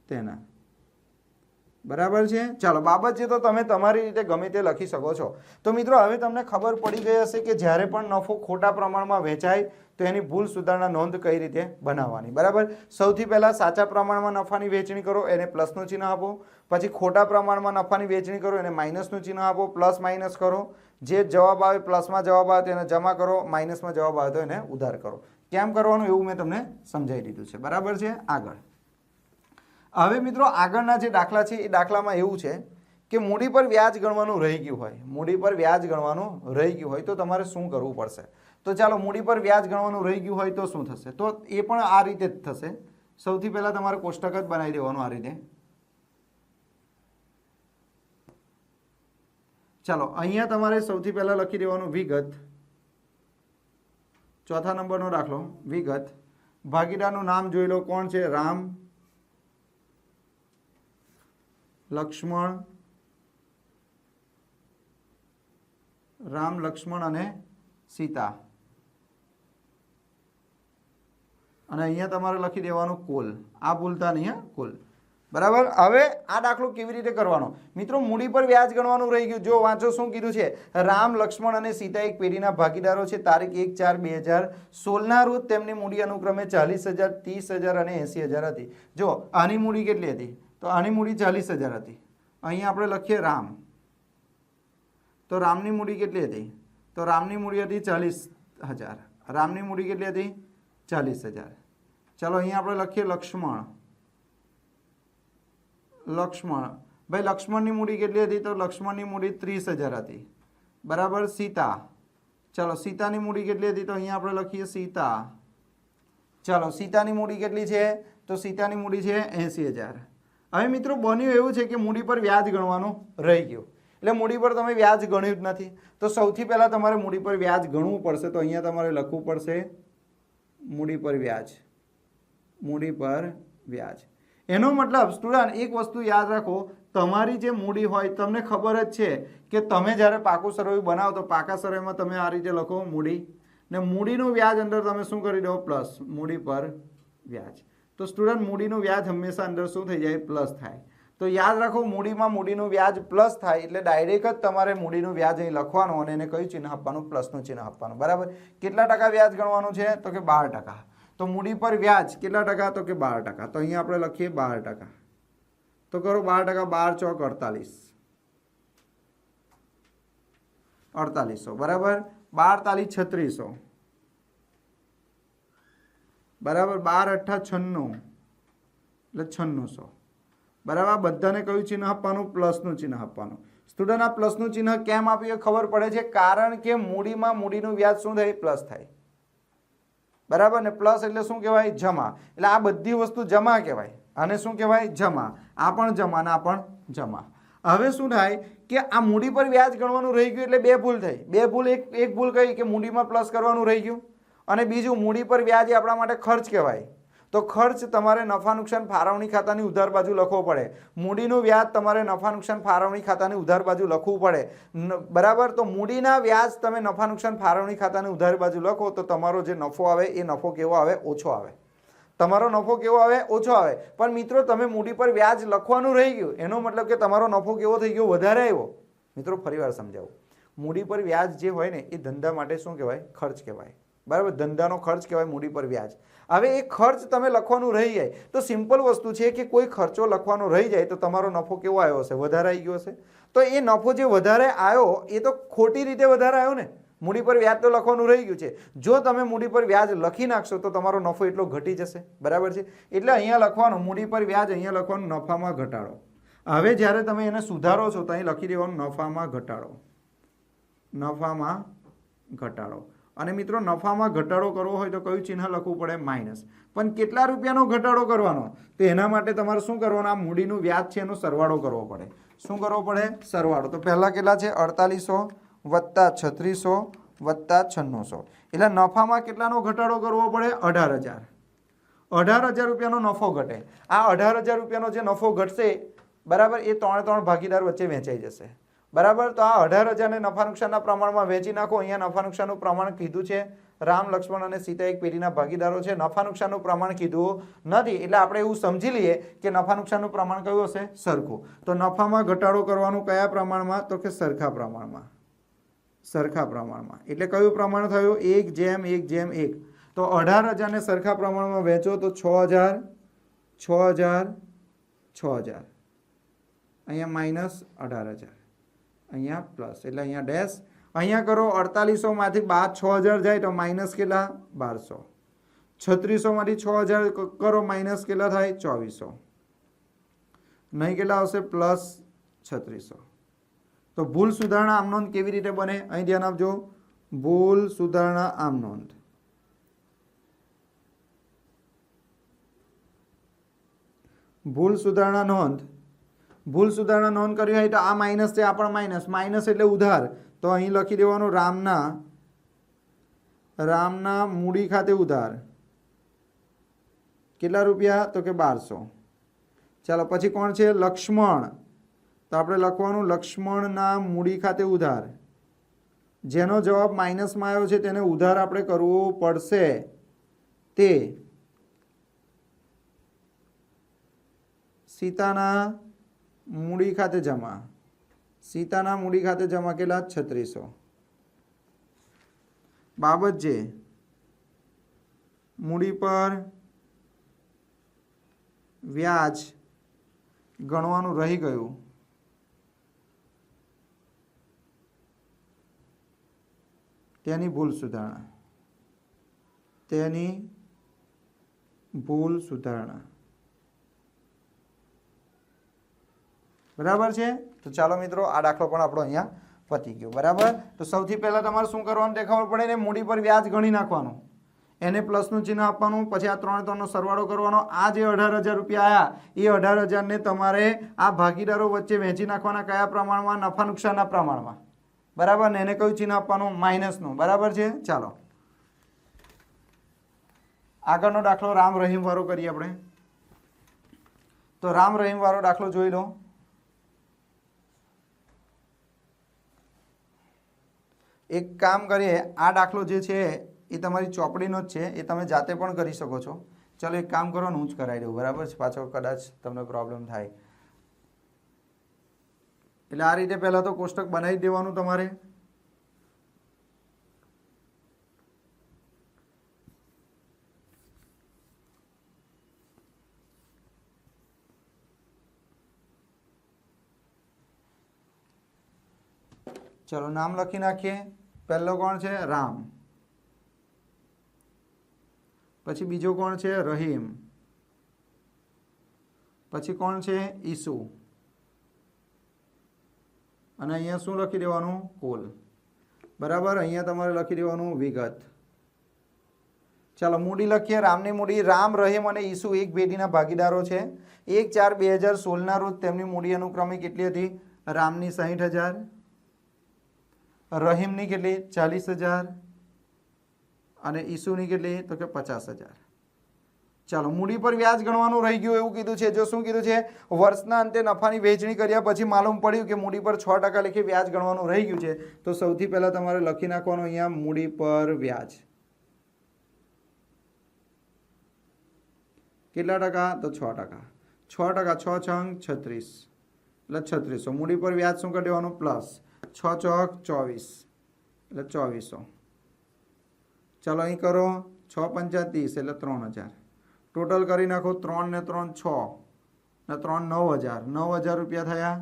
તેના. બરાબર છે. ચાલો, બાબત છે તો તમે તમારી રીતે ગમે તે લખી શકો છો. તો મિત્રો હવે તમને ખબર પડી ગઈ હશે કે જ્યારે પણ નફો ખોટા પ્રમાણમાં વેચાય તો એની ભૂલ સુધારણા નોંધ કઈ રીતે બનાવવાની. બરાબર. સૌથી પહેલા સાચા પ્રમાણમાં નફાની વહેંચણી કરો, એને પ્લસનું ચિહ્ન આપો. પછી ખોટા પ્રમાણમાં નફાની વહેંચણી કરો, એને માઇનસનું ચિહ્ન આપો. પ્લસ માઇનસ કરો. જે જવાબ આવે, પ્લસમાં જવાબ આવે તો એને જમા કરો, માઇનસમાં જવાબ આવે તો એને ઉધાર કરો. કેમ કરવાનું એવું મેં તમને સમજાવી દીધું છે. બરાબર છે. આગળ હવે મિત્રો આગળના જે દાખલા છે એ દાખલામાં એવું છે કે મૂડી પર વ્યાજ ગણવાનું રહી ગયું હોય, મૂડી પર વ્યાજ ગણવાનું રહી ગયું હોય તો તમારે શું કરવું પડશે? તો ચાલો, મૂડી પર વ્યાજ ગણવાનું રહી ગયું હોય તો શું થશે? તો એ પણ આ રીતે જ થશે. સૌથી પહેલા તમારે કોષ્ટક જ બનાવી દેવાનું આ રીતે. ચાલો, અહીંયા તમારે સૌથી પહેલા લખી દેવાનું વિગત. ચોથા નંબરનો દાખલો, વિગત. ભાગીદારનું નામ જોઈ લો. કોણ છે? રામ, લક્ષ્મણ અને સીતા. અને અહીંયા તમારે લખી દેવાનું કુલ. આ ભૂલતા નહીં, કુલ. બરાબર. હવે આ દાખલો કેવી રીતે કરવાનો? મિત્રો મૂડી પર વ્યાજ ગણવાનું રહી ગયું. જો વાંચો શું કીધું છે. રામ, લક્ષ્મણ અને સીતા એક પેઢીના ભાગીદારો છે. તારીખ 1/4/2016 રોજ તેમની મૂડી અનુક્રમે 40,000, 30,000 અને 80,000 હતી. જો આની મૂડી કેટલી હતી? તો આની મૂડી 40,000 હતી. અહીં આપણે લખીએ રામ, તો રામની મૂડી કેટલી હતી? તો રામની મૂડી હતી 40,000. રામની મૂડી કેટલી હતી? 40,000. ચાલો, અહીં આપણે લખીએ લક્ષ્મણ. ભાઈ લક્ષ્મણની મૂડી કેટલી હતી? તો લક્ષ્મણની મૂડી 30,000 હતી. બરાબર. સીતા, ચાલો સીતાની મૂડી કેટલી હતી? તો અહીંયા આપણે લખીએ સીતા. ચાલો, સીતાની મૂડી કેટલી છે? તો સીતાની મૂડી છે 80,000. હવે મિત્રો બન્યું એવું છે કે મૂડી પર વ્યાજ ગણવાનું રહી ગયું. એટલે મૂડી પર તમે વ્યાજ ગણ્યું જ નથી. તો સૌથી પહેલા તમારે મૂડી પર વ્યાજ ગણવું પડશે. તો અહીંયા તમારે લખવું પડશે મૂડી પર વ્યાજ. મૂડી પર વ્યાજ. એનો મતલબ સ્ટુડન્ટ એક વસ્તુ યાદ રાખો, તમારી જે મૂડી હોય તમને ખબર જ છે કે તમે જ્યારે પાકું સરવૈયું બનાવો તો પાકા સરવૈયામાં તમે આ રીતે લખો મૂડી, ને મૂડીનું વ્યાજ અંદર તમે શું કરી દો? પ્લસ. મૂડી પર વ્યાજ. તો સ્ટુડન્ટ મૂડીનું વ્યાજ હંમેશા અંદર શું થઈ જાય? પ્લસ થાય. તો યાદ રાખો, મૂડીમાં મૂડીનું વ્યાજ પ્લસ થાય એટલે ડાયરેક્ટ જ તમારે મૂડીનું વ્યાજ અહીં લખવાનું અને એને કયું ચિહ્ન આપવાનું? પ્લસનું ચિહ્ન આપવાનું. બરાબર. કેટલા ટકા વ્યાજ ગણવાનું છે? તો કે 12%. તો મૂડી પર વ્યાજ કેટલા ટકા? તો કે 12%. તો અહીંયા આપણે લખીએ 12%. તો કરો 12%. 12 ચોક 4800. બરાબર. 12 તાલી 3600. બરાબર. 12 અઠ્ઠા 96 એટલે 9600. બરાબર. બધાને કયું ચિહ્ન આપવાનું? પ્લસનું ચિહ્ન આપવાનું. સ્ટુડન્ટ આ પ્લસનું ચિહ્ન કેમ આપ્યું ખબર પડે છે? કારણ કે મૂડીમાં મૂડીનું વ્યાજ શું થાય? પ્લસ થાય. બરાબર ને? પ્લસ એટલે શું કહેવાય? જમા. એટલે આ બધી વસ્તુ જમા કહેવાય. આને શું કહેવાય? જમા. આ પણ જમા ને આ પણ જમા. હવે શું થાય કે આ મૂડી પર વ્યાજ ગણવાનું રહી ગયું એટલે બે ભૂલ થઈ. બે ભૂલ. એક ભૂલ કઈ કે મૂડીમાં પ્લસ કરવાનું રહી ગયું, અને બીજું મૂડી પર વ્યાજ એ આપણા માટે ખર્ચ કહેવાય. તો ખર્ચ તમારે નફા નુકસાન ફાળવણી ખાતાની ઉધાર બાજુ લખવો પડે. મૂડીનું વ્યાજ તમારે નફા નુકસાન ફાળવણી ખાતાની ઉધાર બાજુ લખવું પડે. બરાબર. તો મૂડીના વ્યાજ તમે નફા નુકસાન ફાળવણી ખાતાની ઉધાર બાજુ લખો તો તમારો જે નફો આવે એ નફો કેવો આવે? ઓછો આવે. તમારો નફો કેવો આવે? ઓછો આવે. પણ મિત્રો તમે મૂડી પર વ્યાજ લખવાનું રહી ગયું એનો મતલબ કે તમારો નફો કેવો થઈ ગયો? વધારે આવ્યો. મિત્રો ફરીવાર સમજાવું, મૂડી પર વ્યાજ જે હોય ને એ ધંધા માટે શું કહેવાય? ખર્ચ કહેવાય, બરાબર? ધંધાનો ખર્ચ કહેવાય મૂડી પર વ્યાજ. હવે એ ખર્ચ તમે લખવાનું રહી જાય તો સિમ્પલ વસ્તુ છે કે કોઈ ખર્ચો લખવાનો રહી જાય તો તમારો નફો કેવો આવ્યો હશે? વધારે આવી ગયો હશે. તો એ નફો જે વધારે આવ્યો એ તો ખોટી રીતે વધારે આવ્યો ને. મૂડી પર વ્યાજ તો લખવાનું રહી ગયું છે. જો તમે મૂડી પર વ્યાજ લખી નાખશો તો તમારો નફો એટલો ઘટી જશે, બરાબર છે? એટલે અહીંયા લખવાનું મૂડી પર વ્યાજ, અહીંયા લખવાનું નફામાં ઘટાડો. હવે જ્યારે તમે એને સુધારો છો તો અહીં લખી દેવાનું નફામાં ઘટાડો, નફામાં ઘટાડો. અને મિત્રો નફામાં ઘટાડો કરવો હોય તો કયું ચિહ્ન લખવું પડે? માઇનસ. પણ કેટલા રૂપિયાનો ઘટાડો કરવાનો? તો એના માટે તમારે શું કરવાનું? આ મૂડીનું વ્યાજ છે એનો સરવાળો કરવો પડે. શું કરવો પડે? સરવાળો. તો પહેલા કેટલા છે? 4800 વત્તા 3600 વત્તા 9600. એટલે નફામાં કેટલાનો ઘટાડો કરવો પડે? 18000. 18000 રૂપિયાનો નફો ઘટે. આ 18000 રૂપિયાનો જે નફો ઘટશે, બરાબર, એ 3 ભાગીદાર વચ્ચે વહેંચાઈ જશે, બરાબર? તો આ 18000 ને નફા નુકસાનના પ્રમાણમાં વહેંચી નાખો. અહીંયા નફા નુકસાનનું પ્રમાણ કીધું છે. રામ, લક્ષ્મણ અને સીતા એક પેઢીના ભાગીદારો છે. નફા નુકસાનનું પ્રમાણ કીધું નથી. એટલે આપણે એવું સમજી લઈએ કે નફા નુકસાનનું પ્રમાણ કયું હશે? સરખું. તો નફામાં ઘટાડો કરવાનું કયા પ્રમાણમાં? તો કે સરખા પ્રમાણમાં. સરખા પ્રમાણમાં એટલે કયું પ્રમાણ થયું? 1:1:1. તો 18000 ને સરખા પ્રમાણમાં વહેંચો તો 6000 6000 6000. અહીંયા માઇનસ 18000, અહીંયા પ્લસ, એટલે અહીંયા ડેશ. અહીંયા કરો 4800 માંથી બાદ 6000 જાય તો માઇનસ કેટલા? 1200. 3600 માંથી 6000 કરો માઇનસ કેટલા થાય? 2400. નહીં કેટલા આવશે? પ્લસ 3600. તો ભૂલ સુધારણા આમ નોંધ કેવી રીતે બને? અહીં ધ્યાન આપજો. ભૂલ સુધારણા આમ નોંધ. ભૂલ સુધારણા નોંધ. ભૂલ સુધારણા નોંધ કરી હોય તો આ માઇનસ છે, આ પણ માઇનસ. માઇનસ એટલે ઉધાર. તો અહીં લખી દેવાનું રામના મૂડી ખાતે ઉધાર. કેટલા રૂપિયા? તો કે 1200. ચાલો પછી કોણ છે? લક્ષ્મણ. તો આપણે લખવાનું લક્ષ્મણના મૂડી ખાતે ઉધાર. જેનો જવાબ માઇનસમાં આવ્યો છે તેને ઉધાર આપણે કરવો પડશે. તે સીતાના મૂડી ખાતે જમા. સીતાના મૂડી ખાતે જમા કેટલા? 3600. બાબત જે મૂડી પર વ્યાજ ગણવાનું રહી ગયું તેની ભૂલ સુધારણા. તેની ભૂલ સુધારણા. બરાબર છે? તો ચાલો મિત્રો આ દાખલો પણ આપણો અહીંયા પતી ગયો, બરાબર? તો સૌથી પહેલા તમારે શું કરવાનું તે ખબર પડે ને, મૂડી પર વ્યાજ ગણી નાખવાનું, એને પ્લસનું ચિહ્ન આપવાનું, પછી આ 3 સરવાળો કરવાનો. આ જે 18000 રૂપિયા આવ્યા એ 18000 ને તમારે આ ભાગીદારો વચ્ચે વહેંચી નાખવાના. કયા પ્રમાણમાં? નફા નુકસાનના પ્રમાણમાં, બરાબર? ને એને કયું ચિહ્ન આપવાનું? માઇનસનું, બરાબર છે? ચાલો આગળનો દાખલો રામ રહીમ વાળો કરીએ આપણે. તો રામ રહીમ વાળો દાખલો જોઈ લો. એક કામ કરીએ, આ દાખલો જે છે એ તમારી ચોપડીનો જ છે, એ તમે જાતે પણ કરી શકો છો. ચલો એક કામ કરો, હું જ કરાવી દઉં, બરાબર છે? પાછો કદાચ તમને પ્રોબ્લેમ થાય. એટલે આ રીતે પહેલાં તો કોષ્ટક બનાવી દેવાનું તમારે. ચલો નામ લખી નાખીએ. પહેલો કોણ છે? રામ. પછી બીજો કોણ છે? રહીમ. પછી કોણ છે? ઈસુ. અને અહીંયા શું લખી દેવાનું? કુલ. બરાબર? અહીંયા તમારે લખી દેવાનું વિગત. ચાલો મૂડી લખીએ. રામની મૂડી. રામ, રહીમ અને ઈસુ એક પેઢીના ભાગીદારો છે. 1/4/2016 રોજ તેમની મૂડી અનુક્રમે કેટલી હતી? રામની 60000, રહીમની કેટલી? 40000 અને ઈસુની કેટલી? તો કે 50000. ચાલો મૂડી પર વ્યાજ ગણવાનું રહી ગયું એવું કીધું છે. જો શું કીધું છે? વર્ષના અંતે નફાની વહેંચણી કર્યા પછી માલુમ પડ્યું કે મૂડી પર 6% લેખે વ્યાજ ગણવાનું રહી ગયું છે. તો સૌથી પહેલા તમારે લખી નાખવાનું અહીંયા મૂડી પર વ્યાજ કેટલા ટકા? તો 6%. 6%, 6 છંગ 36 એટલે 3600. મૂડી પર વ્યાજ શું કરી દેવાનું? પ્લસ. 6 ચોક 24 એટલે 2400. ચાલો અહીં કરો 6 પંચા 30 એટલે 3000. ટોટલ કરી નાખો 3 ને 3 6 ને 3 9000. 9000 રૂપિયા થયા.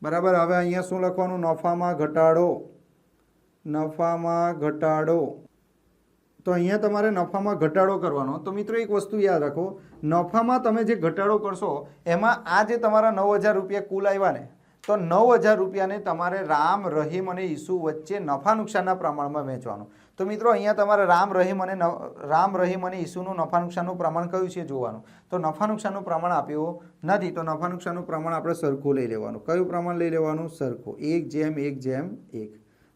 બરાબર. હવે અહીંયા શું લખવાનું? નફામાં ઘટાડો. નફામાં ઘટાડો. તો અહીંયા તમારે નફામાં ઘટાડો કરવાનો. તો મિત્રો એક વસ્તુ યાદ રાખો, નફામાં તમે જે ઘટાડો કરશો એમાં આ જે તમારા 9000 રૂપિયા કુલ આવ્યા ને, તો 9000 રૂપિયાને તમારે રામ, રહીમ અને ઈસુ વચ્ચે નફા નુકસાનના પ્રમાણમાં વહેંચવાનું. તો મિત્રો અહીંયા તમારે રામ, રહીમ અને ઈસુનું નફા નુકસાનનું પ્રમાણ કયું છે જોવાનું. તો નફા નુકસાનનું પ્રમાણ આપ્યું નથી, તો નફા નુકસાનનું પ્રમાણ આપણે સરખું લઈ લેવાનું. કયું પ્રમાણ લઈ લેવાનું? સરખું. 1:1:1.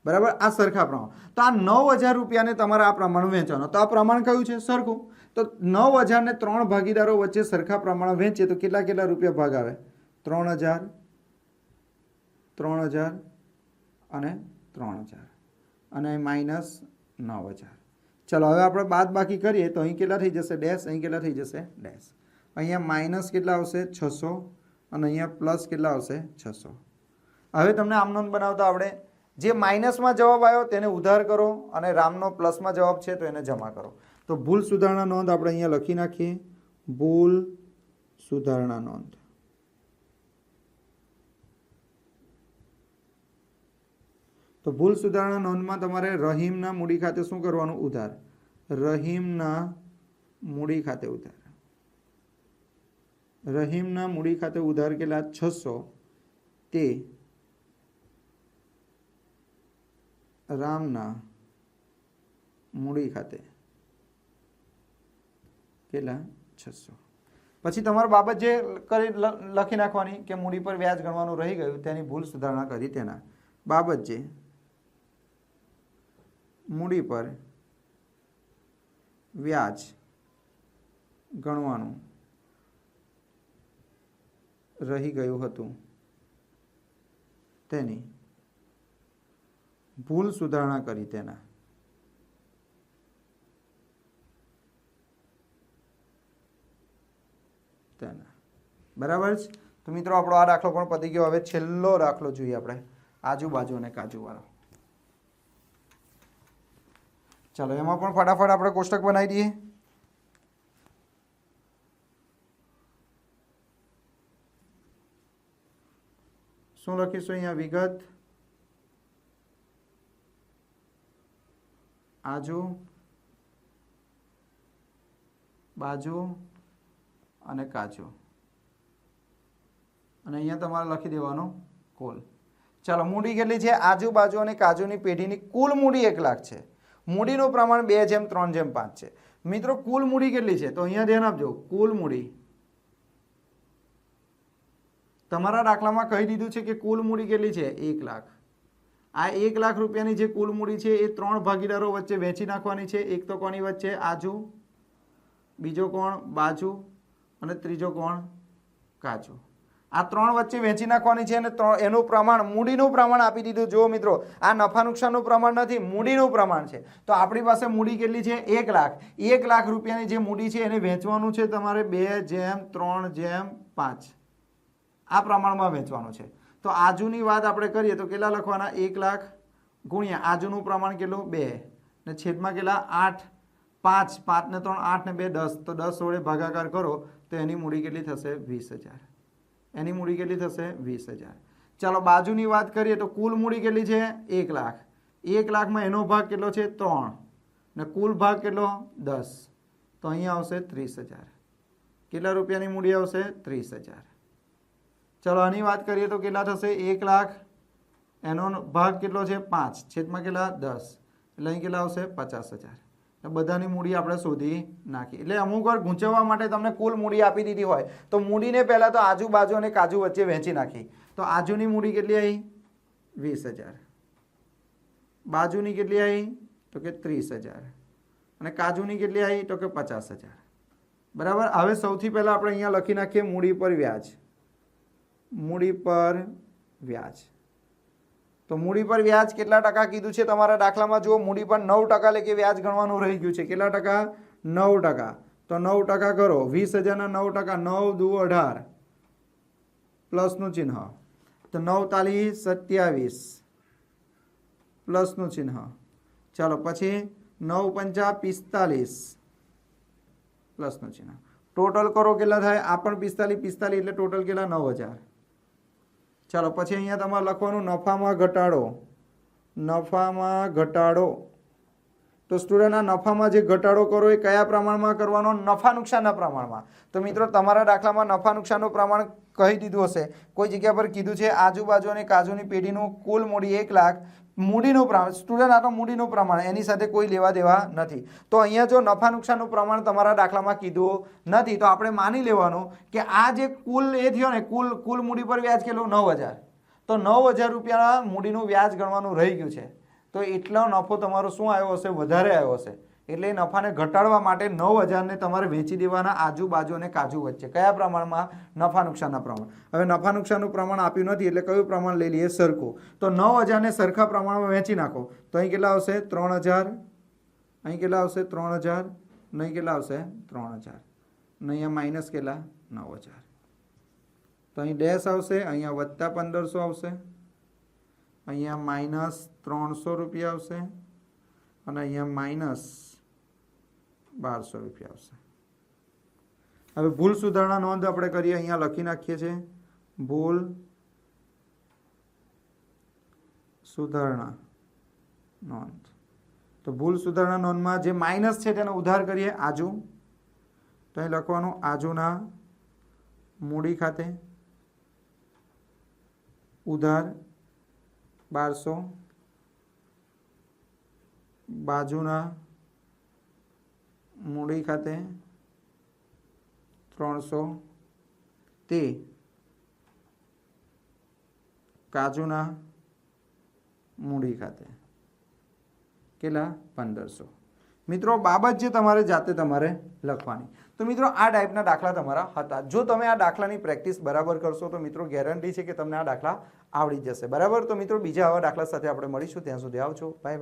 બરાબર. આ સરખા પ્રમાણ. તો આ 9000 રૂપિયાને તમારે આ પ્રમાણ વહેંચવાનું. તો આ પ્રમાણ કયું છે? સરખું. તો 9000 ને 3 ભાગીદારો વચ્ચે સરખા પ્રમાણ વહેંચે તો કેટલા રૂપિયા ભાગ આવે? 3000 અને 3000 અને માઇનસ 9000. ચલો હવે આપણે બાદ બાકી કરીએ તો અહીં કેટલા થઈ જશે? ડેશ. અહીં કેટલા થઈ જશે? ડેશ. અહીંયા માઇનસ કેટલા આવશે? 600 અને અહીંયા પ્લસ કેટલા આવશે? 600. હવે તમને આમ નોંધ બનાવતા આવડે. જે માઇનસમાં જવાબ આવ્યો તેને ઉધાર કરો અને રામનો પ્લસમાં જવાબ છે તો એને જમા કરો. તો ભૂલ સુધારણા નોંધ આપણે અહીંયા લખી નાખીએ. ભૂલ સુધારણા નોંધ. તો ભૂલ સુધારણા નોંધમાં તમારે રહીમના મૂડી ખાતે શું કરવાનું? ઉધાર. રહીમના મૂડી ખાતે ઉધાર. રહીમના મૂડી ખાતે ઉધાર કેટલા? 600. તે રામના મૂડી ખાતે કેટલા? 600. પછી તમારી બાબત જે કરી લખી નાખવાની કે મૂડી પર વ્યાજ ગણવાનું રહી ગયું તેની ભૂલ સુધારણા કરી તેના બાબત જે મૂડી પર વ્યાજ ગણવાનું રહી ગયું હતું તેની ભૂલ સુધારણા કરી તેના. બરાબર છે. તો મિત્રો આપણો આ દાખલો પણ પતી ગયો. હવે છેલ્લો દાખલો જોઈએ આપણે, આજુબાજુ અને કાજુવાળો. ચાલો એમાં પણ ફટાફટ આપણે કોષ્ટક બનાવી દઈએ. શું લખીશું અહીંયા? વિગત, આજુ બાજુ અને કાજુ, અને અહીંયા તમારે લખી દેવાનું કુલ. ચાલો મૂડી કેટલી છે? આજુબાજુ અને કાજુની પેઢીની કુલ મૂડી 1 લાખ છે. મૂડીનું પ્રમાણ 2:3:5 છે. મિત્રો કુલ મૂડી કેટલી છે? તો અહીંયા ધ્યાન આપજો. કુલ મૂડી તમારા દાખલામાં કહી દીધું છે કે કુલ મૂડી કેટલી છે? 1 લાખ. આ 1 લાખ રૂપિયાની જે કુલ મૂડી છે એ 3 ભાગીદારો વચ્ચે વહેંચી નાખવાની છે. એક તો કોની વચ્ચે? આજુ, બીજો કોણ? બાજુ, અને ત્રીજો કોણ? કાજુ. આ 3 વચ્ચે વહેંચી નાખવાની છે અને એનું પ્રમાણ, મૂડીનું પ્રમાણ આપી દીધું. જુઓ મિત્રો, આ નફા નુકસાનનું પ્રમાણ નથી, મૂડીનું પ્રમાણ છે. તો આપણી પાસે મૂડી કેટલી છે? 1 લાખ. 1 લાખ રૂપિયાની જે મૂડી છે એને વહેંચવાનું છે તમારે 2:3:5 આ પ્રમાણમાં વહેંચવાનું છે. તો આજુની વાત આપણે કરીએ તો કેટલા લખવાના? 1 લાખ ગુણ્યા આજુનું પ્રમાણ કેટલું? 2 ને છેદમાં કેટલા? 8. 5. 5 ને 3 8 ને 2 10. તો 10 વડે ભાગાકાર કરો તો એની મૂડી કેટલી થશે? 20,000. એની મૂડી કેટલી થશે? 20,000. ચાલો બાજુની વાત કરીએ તો કુલ મૂડી કેટલી છે? 1 લાખ. 1 લાખમાં એનો ભાગ કેટલો છે? 3 ને કુલ ભાગ કેટલો? 10. તો અહીંયા આવશે 30,000. કેટલા રૂપિયાની મૂડી આવશે? 30,000. ચલો આની વાત કરીએ તો કેટલા થશે? 1 લાખ એનો ભાગ કેટલો છે? 5 છેદમાં કેટલા? 10. એટલે અહીં કેટલા આવશે? 50,000. બધાની મૂડી આપણે શોધી નાખી. એટલે અમુક વાર ગૂંચવવા માટે તમને કુલ મૂડી આપી દીધી હોય તો મૂડીને પહેલાં તો આજુબાજુ અને કાજુ વચ્ચે વહેંચી નાખી. તો આજુની મૂડી કેટલી આવી? 20,000. બાજુની કેટલી આવી? તો કે 30,000. અને કાજુની કેટલી આવી? તો કે 50,000. બરાબર. હવે સૌથી પહેલાં આપણે અહીંયા લખી નાખીએ મૂડી પર વ્યાજ. મૂડી પર વ્યાજ. તો મૂડી પર વ્યાજ કેટલા ટકા કીધું છે તમારા દાખલામાં? જુઓ, મૂડી પર 9% લેખે વ્યાજ ગણવાનું રહી ગયું છે. કેટલા ટકા? 9%. તો 9% કરો. 20,000 ના 9%, 9 દુ 18 પ્લસનું ચિહ્ન. તો 9 તાલી 27 પ્લસનું ચિહ્ન. ચાલો પછી 9 પંચા 45 પ્લસનું ચિહ્ન. ટોટલ કરો કેટલા થાય? આ પણ 45 એટલે ટોટલ કેટલા? 9000. ચાલો પછી અહીંયા તમારે લખવાનું નફામાં ઘટાડો. નફામાં ઘટાડો. તો સ્ટુડન્ટ આ નફામાં જે ઘટાડો કરો એ કયા પ્રમાણમાં કરવાનો? નફા નુકસાનના પ્રમાણમાં. તો મિત્રો તમારા દાખલામાં નફા નુકસાનનું પ્રમાણ કહી દીધું હશે, કોઈ જગ્યા પર કીધું છે આજુબાજુ અને કાજુની પેઢીનું કુલ મૂડી 1 લાખ. મૂડીનું પ્રમાણ સ્ટુડન્ટ આ તો મૂડીનું પ્રમાણ, એની સાથે કોઈ લેવા દેવા નથી. તો અહીંયા જો નફા નુકસાનનું પ્રમાણ તમારા દાખલામાં કીધું નથી તો આપણે માની લેવાનું કે આ જે કુલ એ થયો ને કુલ મૂડી પર વ્યાજ કેટલું? 9000. તો 9000 રૂપિયાના મૂડીનું વ્યાજ ગણવાનું રહી ગયું છે. તો એટલો નફો તમારો શું આવ્યો હશે? વધારે આવ્યો હશે. એટલે એ નફાને ઘટાડવા માટે 9000ને તમારે વેચી દેવાના આજુબાજુ અને કાજુ વચ્ચે. કયા પ્રમાણમાં? નફા નુકસાનના પ્રમાણ. હવે નફા નુકસાનનું પ્રમાણ આપ્યું નથી એટલે કયું પ્રમાણ લઈ લઈએ? સરખું. તો 9000ને સરખા પ્રમાણમાં વેચી નાખો તો અહીં કેટલા આવશે? 3000. અહીં કેટલા આવશે? 3000. અહીં કેટલા આવશે? 3000. અહીંયા માઇનસ કેટલા? 9000. તો અહીં ડેશ આવશે, અહીંયા વત્તા 1500 આવશે, અહીંયા માઇનસ 300 રૂપિયા આવશે અને અહીંયા માઇનસ 1200 રૂપિયા આવશે. હવે ભૂલ સુધારણા નોંધ આપણે કરીએ. અહીંયા લખી નાખીએ છીએ ભૂલ સુધારણા નોંધ. તો ભૂલ સુધારણા નોંધમાં જે માઇનસ છે તેને ઉધાર કરીએ આજુ. તો અહીં લખવાનું આજુના મૂડી ખાતે ઉધાર 1200, બાજુના મૂડી ખાતે 300 તે કાજુના મૂડી ખાતે કેટલા? 1500. મિત્રો બાબત જે તમારે જાતે તમારે લખવાની. તો મિત્રો આ ટાઈપના દાખલા તમારા હતા. જો તમે આ દાખલાની પ્રેક્ટિસ બરાબર કરશો તો મિત્રો ગેરંટી છે કે તમને આ દાખલા આવડી જશે. બરાબર. તો મિત્રો બીજા આવા દાખલા સાથે આપણે મળીશું. ત્યાં સુધી આવજો. Bye bye.